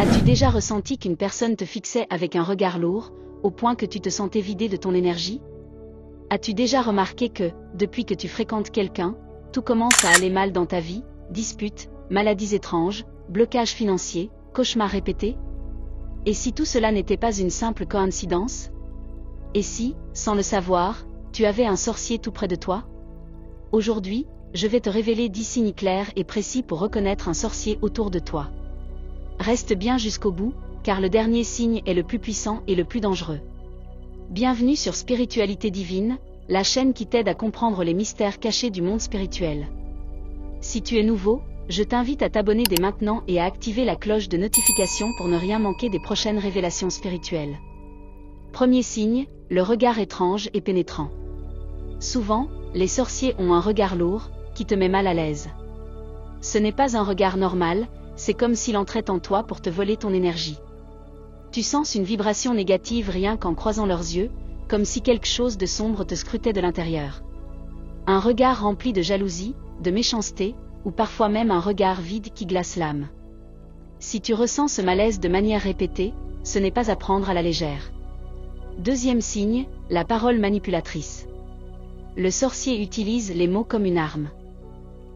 As-tu déjà ressenti qu'une personne te fixait avec un regard lourd, au point que tu te sentais vidé de ton énergie? As-tu déjà remarqué que, depuis que tu fréquentes quelqu'un, tout commence à aller mal dans ta vie, disputes, maladies étranges, blocages financiers, cauchemars répétés? Et si tout cela n'était pas une simple coïncidence? Et si, sans le savoir, tu avais un sorcier tout près de toi? Aujourd'hui, je vais te révéler 10 signes clairs et précis pour reconnaître un sorcier autour de toi. Reste bien jusqu'au bout, car le dernier signe est le plus puissant et le plus dangereux. Bienvenue sur Spiritualité Divine, la chaîne qui t'aide à comprendre les mystères cachés du monde spirituel. Si tu es nouveau, je t'invite à t'abonner dès maintenant et à activer la cloche de notification pour ne rien manquer des prochaines révélations spirituelles. Premier signe, le regard étrange et pénétrant. Souvent, les sorciers ont un regard lourd, qui te met mal à l'aise. Ce n'est pas un regard normal, c'est comme s'il entrait en toi pour te voler ton énergie. Tu sens une vibration négative rien qu'en croisant leurs yeux, comme si quelque chose de sombre te scrutait de l'intérieur. Un regard rempli de jalousie, de méchanceté, ou parfois même un regard vide qui glace l'âme. Si tu ressens ce malaise de manière répétée, ce n'est pas à prendre à la légère. Deuxième signe, la parole manipulatrice. Le sorcier utilise les mots comme une arme.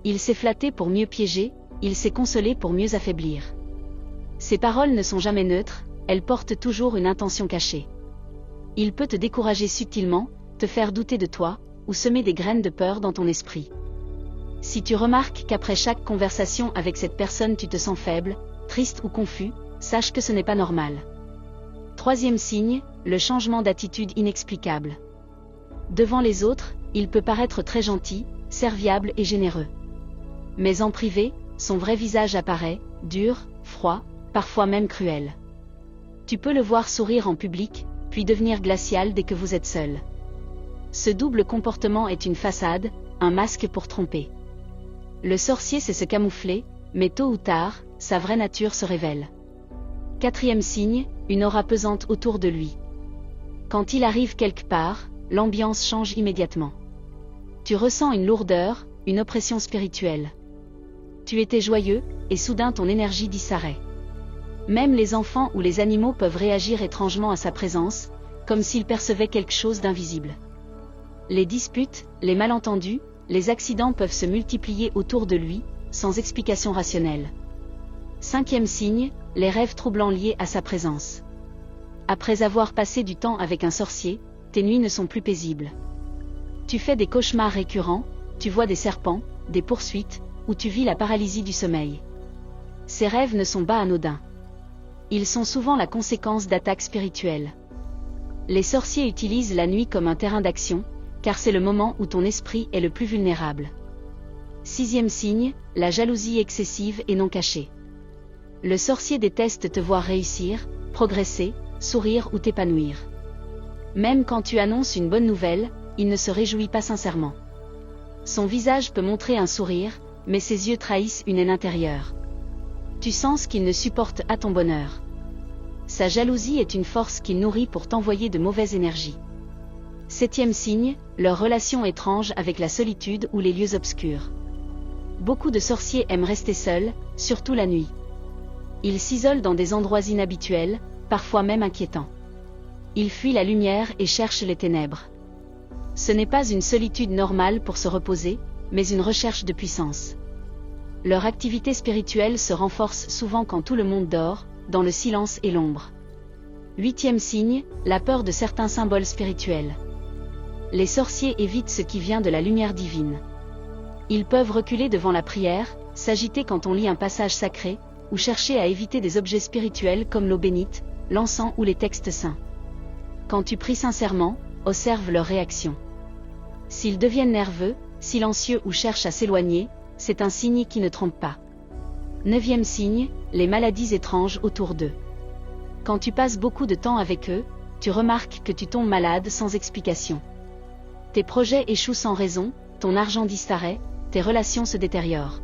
Il sait flatter pour mieux piéger, il sait consoler pour mieux affaiblir. Ses paroles ne sont jamais neutres, elles portent toujours une intention cachée. Il peut te décourager subtilement, te faire douter de toi, ou semer des graines de peur dans ton esprit. Si tu remarques qu'après chaque conversation avec cette personne tu te sens faible, triste ou confus, sache que ce n'est pas normal. Troisième signe, le changement d'attitude inexplicable. Devant les autres, il peut paraître très gentil, serviable et généreux. Mais en privé, son vrai visage apparaît, dur, froid, parfois même cruel. Tu peux le voir sourire en public, puis devenir glacial dès que vous êtes seul. Ce double comportement est une façade, un masque pour tromper. Le sorcier sait se camoufler, mais tôt ou tard, sa vraie nature se révèle. Quatrième signe, une aura pesante autour de lui. Quand il arrive quelque part, l'ambiance change immédiatement. Tu ressens une lourdeur, une oppression spirituelle. Tu étais joyeux, et soudain ton énergie disparaît. Même les enfants ou les animaux peuvent réagir étrangement à sa présence, comme s'ils percevaient quelque chose d'invisible. Les disputes, les malentendus, les accidents peuvent se multiplier autour de lui, sans explication rationnelle. Cinquième signe, les rêves troublants liés à sa présence. Après avoir passé du temps avec un sorcier, tes nuits ne sont plus paisibles. Tu fais des cauchemars récurrents, tu vois des serpents, des poursuites, ou tu vis la paralysie du sommeil. Ces rêves ne sont pas anodins. Ils sont souvent la conséquence d'attaques spirituelles. Les sorciers utilisent la nuit comme un terrain d'action, car c'est le moment où ton esprit est le plus vulnérable. Sixième signe, la jalousie excessive et non cachée. Le sorcier déteste te voir réussir, progresser, sourire ou t'épanouir. Même quand tu annonces une bonne nouvelle, il ne se réjouit pas sincèrement. Son visage peut montrer un sourire, mais ses yeux trahissent une haine intérieure. Tu sens qu'il ne supporte pas ton bonheur. Sa jalousie est une force qu'il nourrit pour t'envoyer de mauvaises énergies. Septième signe, leur relation étrange avec la solitude ou les lieux obscurs. Beaucoup de sorciers aiment rester seuls, surtout la nuit. Ils s'isolent dans des endroits inhabituels, parfois même inquiétants. Ils fuient la lumière et cherchent les ténèbres. Ce n'est pas une solitude normale pour se reposer, mais une recherche de puissance. Leur activité spirituelle se renforce souvent quand tout le monde dort, dans le silence et l'ombre. Huitième signe, la peur de certains symboles spirituels. Les sorciers évitent ce qui vient de la lumière divine. Ils peuvent reculer devant la prière, s'agiter quand on lit un passage sacré, ou chercher à éviter des objets spirituels comme l'eau bénite, l'encens ou les textes saints. Quand tu pries sincèrement, observe leur réaction. S'ils deviennent nerveux, silencieux ou cherchent à s'éloigner, c'est un signe qui ne trompe pas. Neuvième signe, les maladies étranges autour d'eux. Quand tu passes beaucoup de temps avec eux, tu remarques que tu tombes malade sans explication. Tes projets échouent sans raison, ton argent disparaît, tes relations se détériorent.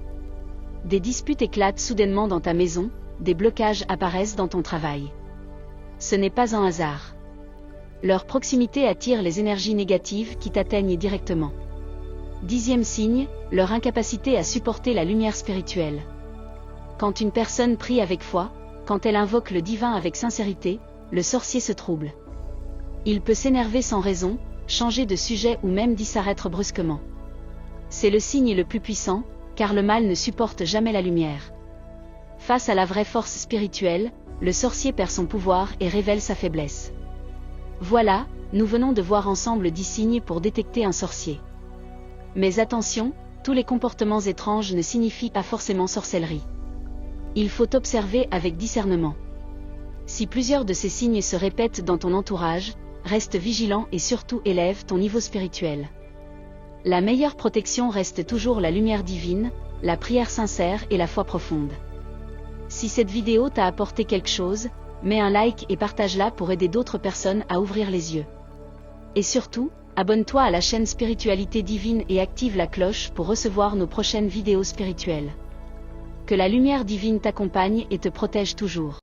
Des disputes éclatent soudainement dans ta maison, des blocages apparaissent dans ton travail. Ce n'est pas un hasard. Leur proximité attire les énergies négatives qui t'atteignent directement. Dixième signe, leur incapacité à supporter la lumière spirituelle. Quand une personne prie avec foi, quand elle invoque le divin avec sincérité, le sorcier se trouble. Il peut s'énerver sans raison, changer de sujet ou même disparaître brusquement. C'est le signe le plus puissant, car le mal ne supporte jamais la lumière. Face à la vraie force spirituelle, le sorcier perd son pouvoir et révèle sa faiblesse. Voilà, nous venons de voir ensemble 10 signes pour détecter un sorcier. Mais attention, tous les comportements étranges ne signifient pas forcément sorcellerie. Il faut observer avec discernement. Si plusieurs de ces signes se répètent dans ton entourage, reste vigilant et surtout élève ton niveau spirituel. La meilleure protection reste toujours la lumière divine, la prière sincère et la foi profonde. Si cette vidéo t'a apporté quelque chose, mets un like et partage-la pour aider d'autres personnes à ouvrir les yeux. Et surtout, abonne-toi à la chaîne Spiritualité Divine et active la cloche pour recevoir nos prochaines vidéos spirituelles. Que la lumière divine t'accompagne et te protège toujours.